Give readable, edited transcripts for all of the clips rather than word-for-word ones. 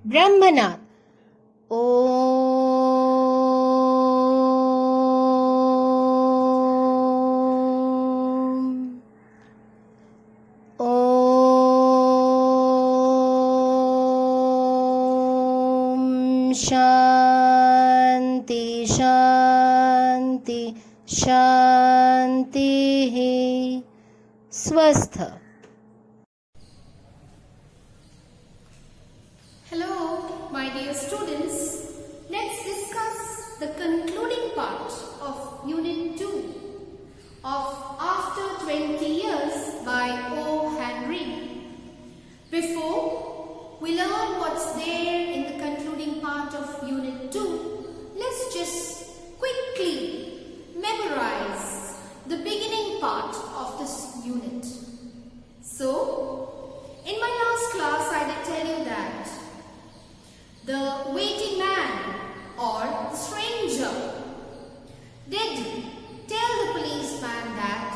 Brahmanath. Om. Om. Shanti, Shanti, Shanti. Swastha. Hello, my dear students. Let's discuss the concluding part of Unit 2 of After 20 Years by O. Henry. Before we learn what's there in the concluding part of Unit 2, let's just quickly memorize the beginning part of this unit. So, in my last class I did tell you that the waiting man or stranger did tell the policeman that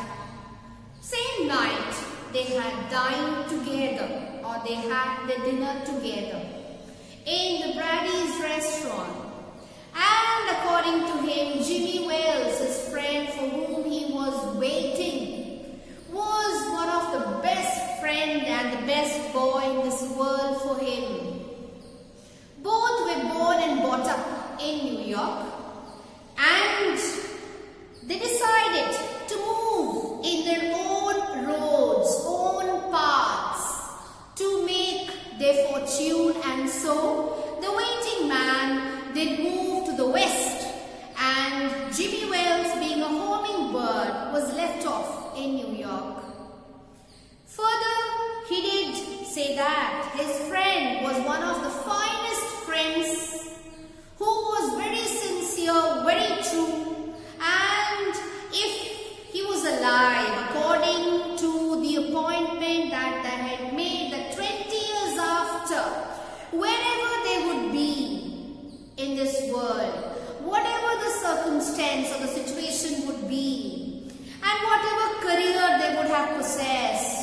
same night they had dined together or they had their dinner together in the Brady's restaurant, and according to him, Jimmy Wales, his friend for whom he was waiting, was one of the best friend and the best boy in this world for him. Both were born and brought up in New York, and they decided to move in their own roads, own paths to make their fortune, and so the waiting man did move to the west, and Jimmy Wales, being a hummingbird, was left off in New York. Further, he did say that his friend was one of the finest friends who was very sincere, very true, and if he was alive, according to the appointment that they had made, that 20 years after, wherever they would be in this world, whatever the circumstance or the situation would be, and whatever career they would have possessed,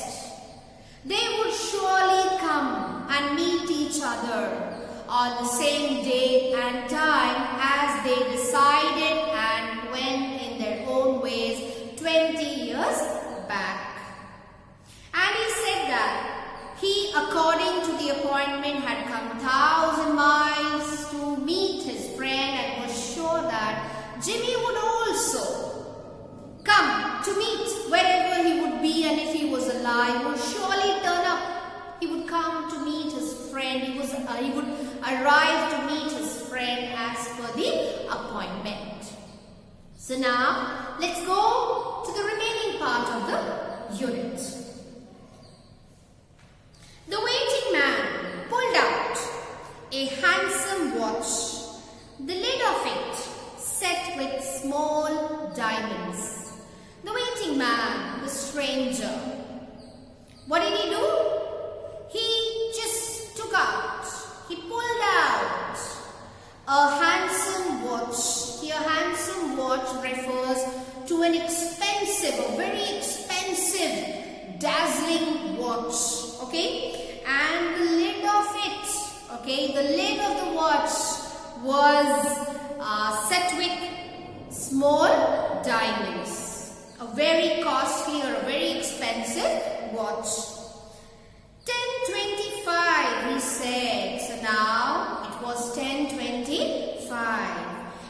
they would surely come and meet each other on the same day and time as they decided and went in their own ways 20 years back. And he said that he, according to the appointment, had come 1,000 miles to meet his friend and was sure that Jimmy would also come to meet wherever he would be, and if he was alive, would surely turn up. He would come to meet his friend. He would arrive to meet his friend as per the appointment. So now, let's go to the remaining part of the unit. The waiting man pulled out a handsome watch, the lid of it set with small diamonds. The waiting man, the stranger, what did he do? He just took out, he pulled out a handsome watch. Here, handsome watch refers to an expensive, a very expensive, dazzling watch, okay? And the lid of it, okay, the lid of the watch was set with small diamonds. A very costly or a very expensive watch. 10:25, he said. So now it was 10:25.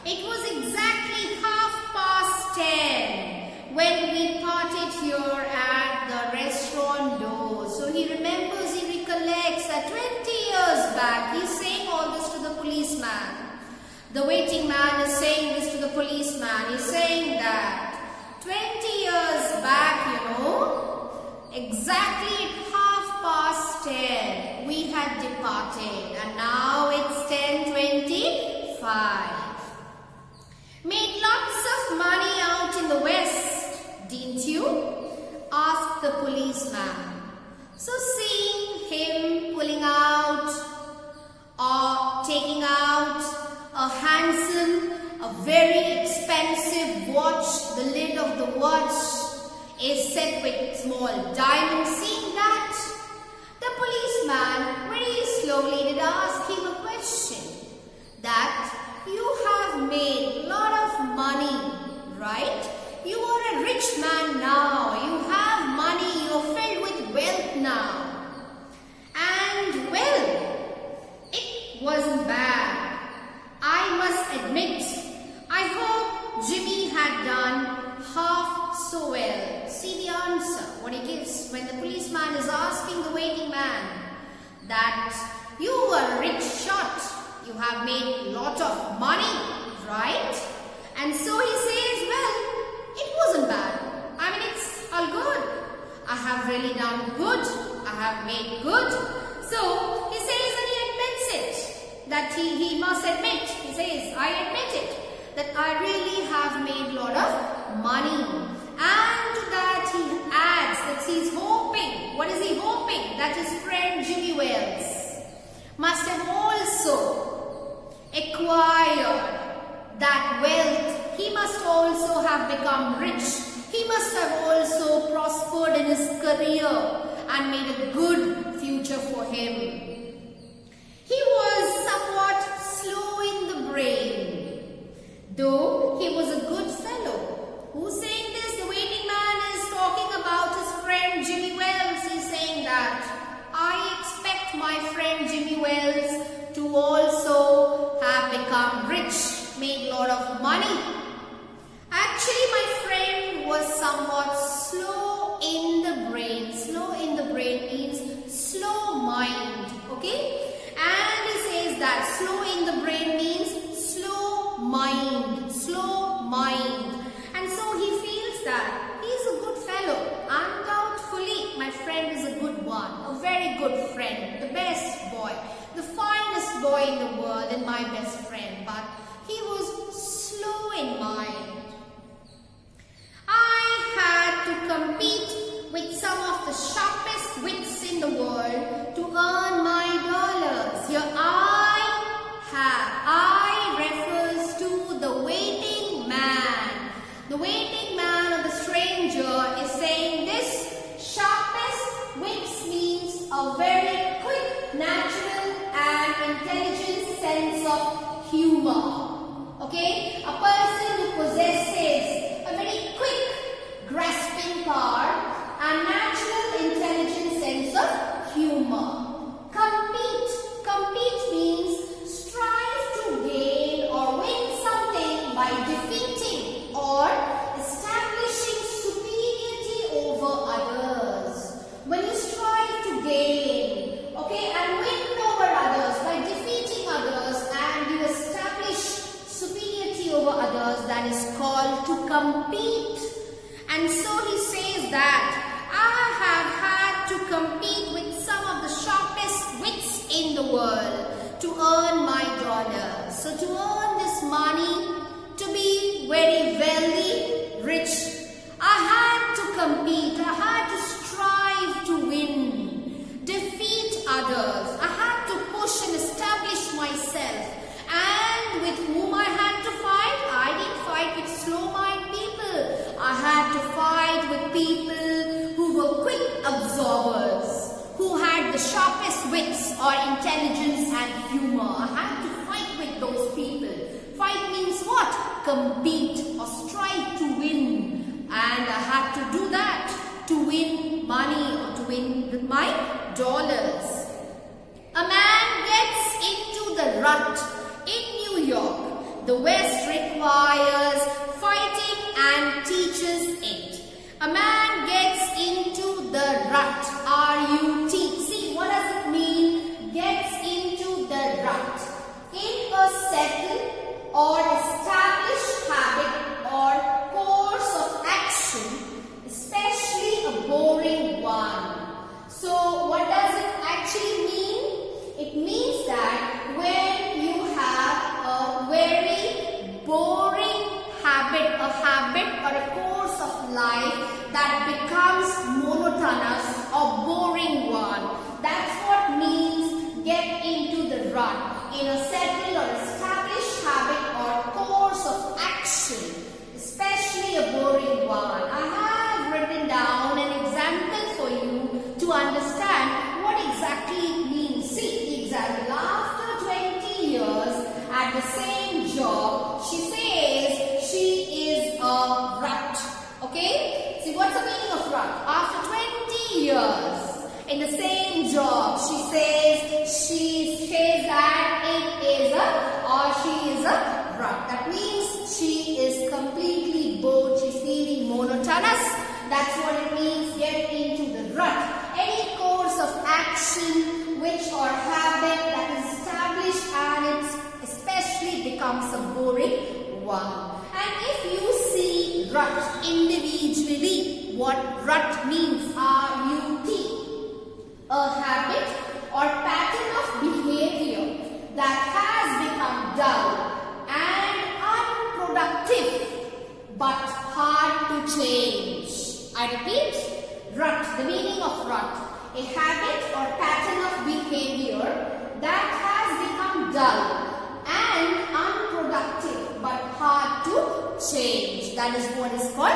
It was exactly 10:30 when we parted here at the restaurant door. So he remembers, he recollects that 20 years back, he's saying all this to the policeman. The waiting man is saying this to the policeman. He's saying that 20 years back, exactly at 10:30, we had departed, and now it's 10:25. Made lots of money out in the west, didn't you? Asked the policeman. So seeing him pulling out or taking out a handsome, a very expensive watch, the lid of the watch is set with small diamonds. Seeing that, the policeman very slowly did ask him a rich man now. You have money. You're filled with wealth now. And well, it wasn't bad. I must admit, I hope Jimmy had done half so well. See the answer, what he gives when the policeman is asking the waiting man that you were a rich shot. You have made a lot of money, right? And so he says, well, it wasn't bad. I mean, it's all good. I have really done good. I have made good. So he says, and he admits it, that he must admit. He says, I admit it, that I really have made a lot of money. And to that he adds that he's hoping. What is he hoping? That his friend Jimmy Wells must have also acquired that wealth. He must also have become rich. He must have also prospered in his career and made a good future for him. He was somewhat slow in the brain, though he was a good fellow. Who's saying this? The waiting man is talking about his friend Jimmy Wells. He's saying that I expect my friend Jimmy Wells to also have become rich, made a lot of money. Actually, my friend was somewhat slow in the brain. Slow in the brain means slow mind, okay? And he says that slow in the brain means slow mind, slow mind. And so he feels that he is a good fellow. Undoubtedly, my friend is a good one, a very good friend, the best boy, the finest boy in the world and my best friend. But he was slow in mind. I had to compete with some of the sharpest wits in the world to earn my dollars. Here I refers to the waiting man. The waiting man or the stranger is saying this. Sharpest wits means a very quick, natural and intelligent sense of humor. Okay? A person who possesses a very quick, grasping power and natural, intelligent sense of humor. Compete means strive to gain or win something by defeating or establishing superiority over others. When you strive to gain, okay, and win over others by defeating others and you establish superiority over others, that is called to compete. And so he says that I have had to compete with some of the sharpest wits in the world to earn my dollars. So to earn this money, to be very wealthy, rich, I had to compete. I had to strive to win, defeat others. I had to push and establish myself. And with whom I had to fight? I didn't fight with slow-minded people. I had to fight with people who were quick absorbers, who had the sharpest wits or intelligence and humor. I had to fight with those people. Fight means what? Compete or strive to win. And I had to do that to win money or to win my dollars. A man gets into the rut in New York. The West requires fighting and teaches it. A man gets into the rut. R-U-T. See, what does it mean? Gets into the rut. In a settled or established habit or course of action, especially a boring one. So, what does it actually mean? It means that when you have a very boring habit, a habit or a course of life that becomes monotonous or boring one, that's what means get into the rut. In a settled or established habit or course of action, especially a boring one. I have written down an example for you to understand what exactly it means. See the example. After 20 years at the same job, she says she is a rut. Okay? same job. She says that she is a rut. That means she is completely bored. She's feeling monotonous. That's what it means. Get into the rut. Any course of action or habit that is established and it especially becomes a boring one. And if you see rut individually, what rut means? R-U-T. A habit or pattern of behavior that has become dull and unproductive but hard to change. I repeat, rut, the meaning of rut, a habit or pattern of behavior that has become dull and unproductive but hard to change. That is what is called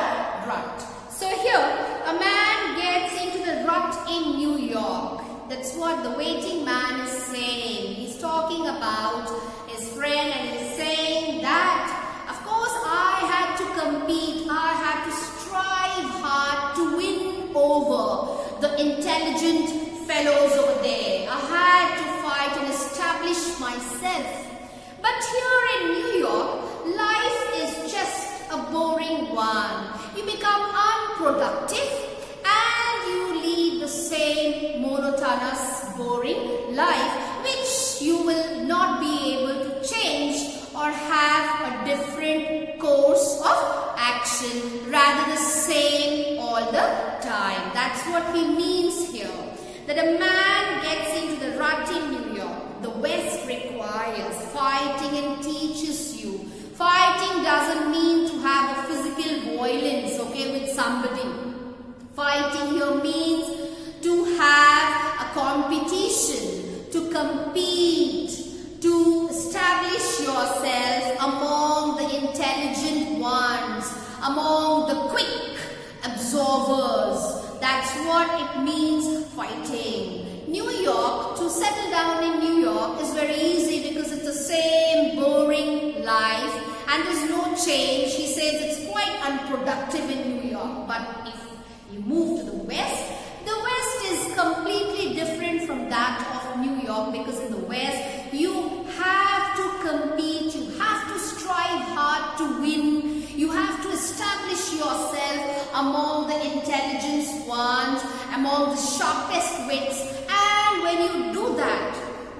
rut. So here, a man gets into the rut in New York. That's what the waiting man is saying. He's talking about his friend and he's saying that, of course, I had to compete. I had to strive hard to win over the intelligent fellows over there. I had to fight and establish myself. But here in New York, life is just a boring one. You become unproductive and you lead the same monotonous, boring life, which you will not be able to change or have a different course of action, rather the same all the time. That's what he means here. That a man gets into the rut in New York. The West requires fighting and teaches you. Fighting doesn't mean to have a physical violence, okay, with somebody. Fighting here means to have a competition, to compete, to establish yourself among the intelligent ones, among the quick absorbers. That's what it means, fighting. New York, to settle down in New York is very easy because it's the same boring life and there's no change. He says it's quite unproductive in New York. But if you move to the West is completely different from that of New York, because in the West you have to compete, you have to strive hard to win, you have to establish yourself among the intelligent ones, among the sharpest wits, and when you do that,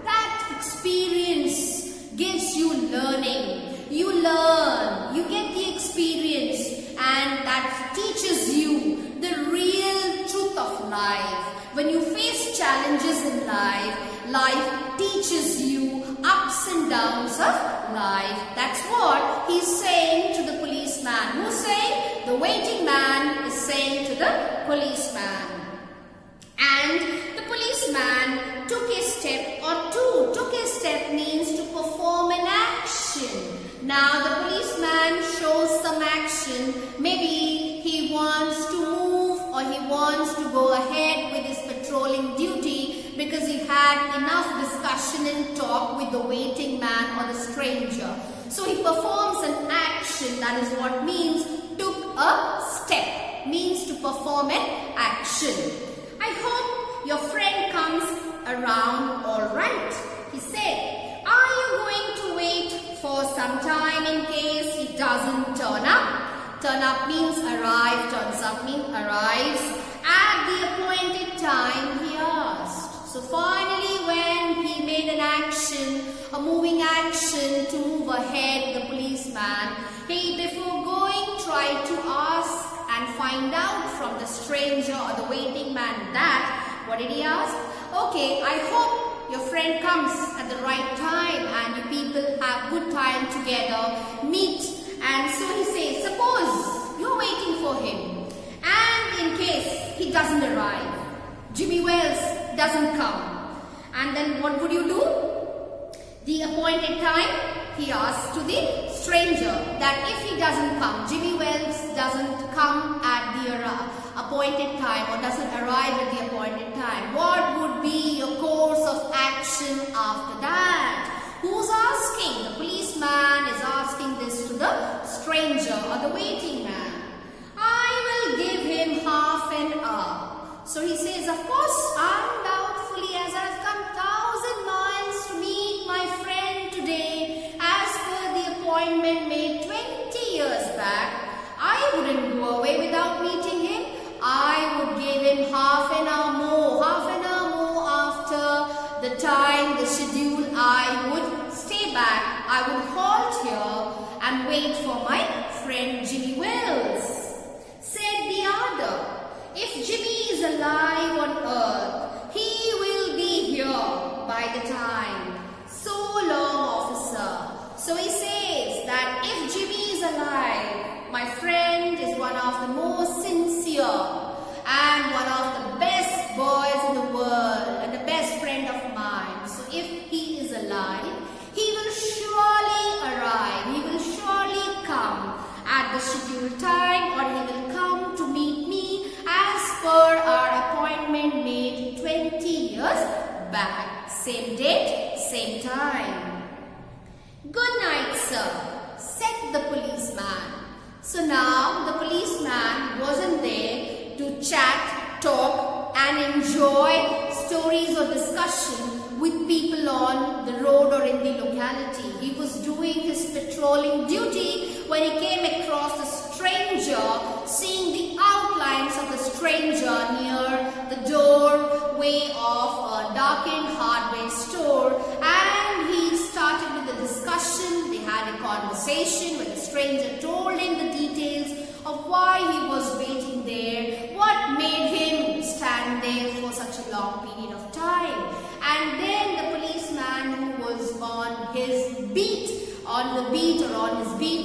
that experience gives you learning. You learn, you get the experience, and that teaches you the real truth of life. When you face challenges in life, life teaches you ups and downs of life. That's what he's saying to the policeman. Who's saying? The waiting man is saying to the policeman. And the policeman took a step or two. Took a step means to perform an action. Now the policeman shows some action. Maybe he wants to move or he wants to go ahead with his patrolling duty because he had enough discussion and talk with the waiting man or the stranger. So he performs an action. That is what means took a step. Means to perform an action. I hope your friend comes around all right. He said, are you going to wait for some time in case he doesn't turn up? Turn up means arrive, turns up means arrives at the appointed time, he asked. So finally when he made an action, a moving action to move ahead, the policeman, he before going tried to ask and find out from the stranger or the waiting man that, what did he ask? Okay, I hope your friend comes at the right time and you people have good time together, meet. And so he says, suppose you're waiting for him and in case he doesn't arrive, Jimmy Wells doesn't come, and then what would you do? The appointed time, he asked to the stranger that if he doesn't come, Jimmy Wells doesn't come at the appointed time or doesn't arrive at the appointed time, what would be your course of action after that? Who's asking? The policeman is asking this to the stranger or the waiting man. I will give him half an hour. So he says, of course, and appointment made 20 years back, I wouldn't go away without meeting him. I would give him half an hour more after the time, the schedule. I would stay back. I would halt here and wait for my friend Jimmy Wells. Said the other, if Jimmy is alive on earth, he will be here by the time. So long, officer. So he says that if Jimmy is alive, my friend is one of the most sincere and one of the best boys in the world and the best friend of mine. So if he is alive, he will surely arrive. He will surely come at the scheduled time, or he will come to meet me as per our appointment made 20 years back. Same date, same time. Good night, sir, said the policeman. So now the policeman wasn't there to chat, talk and enjoy stories or discussion with people on the road or in the locality. He was doing his patrolling duty when he came across a stranger, seeing the outlines of the stranger near the doorway of a darkened hardware store, and he started with a discussion. They had a conversation where the stranger told him the details of why he was waiting there, what made him stand there for such a long period of time. And then the policeman who was on his beat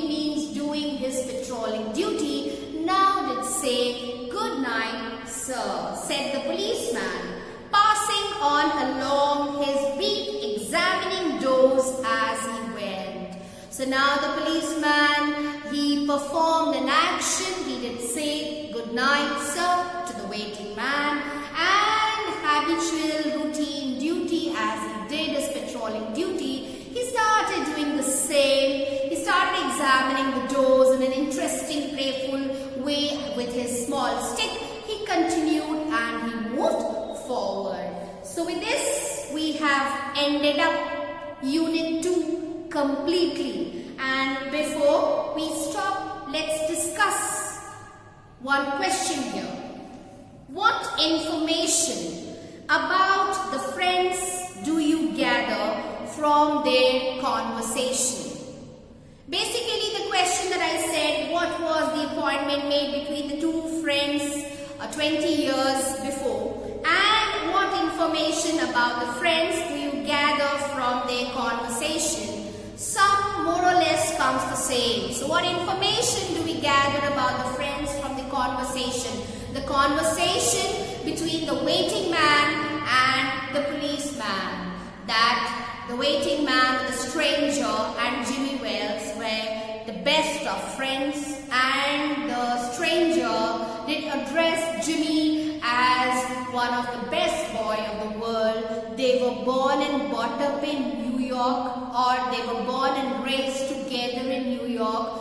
means doing his patrolling duty, now did say, good night, sir, said the policeman, passing on along his beat, examining doors as he went. So now the policeman, he performed an action. He did say, good night, sir, to the waiting man, and habitual routine duty as he did his patrolling duty, he started doing the same. He started examining the doors in an interesting, playful way with his small stick. He continued and he moved forward. So with this, we have ended up Unit 2 completely. And before we stop, let's discuss one question here. What information about the friends do you gather from their conversation? Basically, the question that I said, what was the appointment made between the two friends 20 years before, and what information about the friends do you gather from their conversation? Some more or less comes the same. So what information do we gather about the friends from the conversation? The conversation between the waiting man and the policeman. That the waiting man, the stranger and Jimmy Wells were the best of friends, and the stranger did address Jimmy as one of the best boy of the world. They were born and brought up in New York, or they were born and raised together in New York.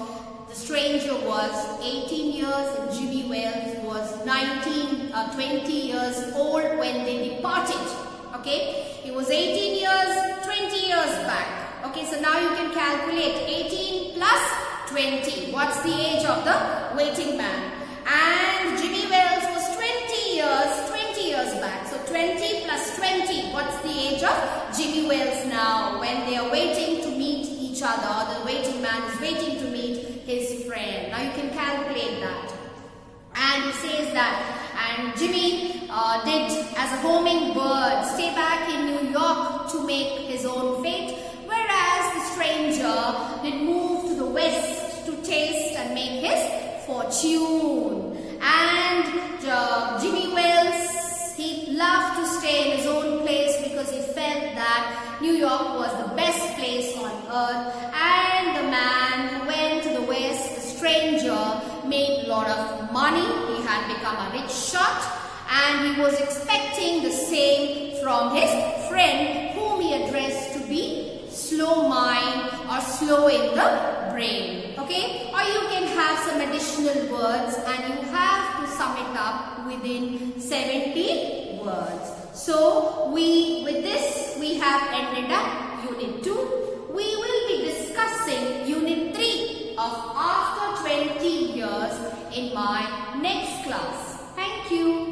The stranger was 18 years and Jimmy Wells was 20 years old when they departed. Okay, he was 18 years, 20 years back. Okay, so now you can calculate 18 plus 20. What's the age of the waiting man? And Jimmy Wells was 20 years back. So 20 plus 20. What's the age of Jimmy Wells now when they are waiting to meet each other? The waiting man is waiting to meet his friend. Now you can calculate that. And he says that, and Jimmy did as a homing bird stay back in New York to make his own fate, whereas the stranger did move to the west to taste and make his fortune. And Jimmy Wells, he loved to stay in his own place because he felt that New York was the best place on earth, and the man who went to the west, the stranger, made a lot of money. He had become a rich shot, and he was expecting the same from his friend, whom he addressed to be slow mind or slow in the brain. Okay, or you can have some additional words and you have to sum it up within 70 words. So with this we have ended up Unit 2. We will be discussing Unit you.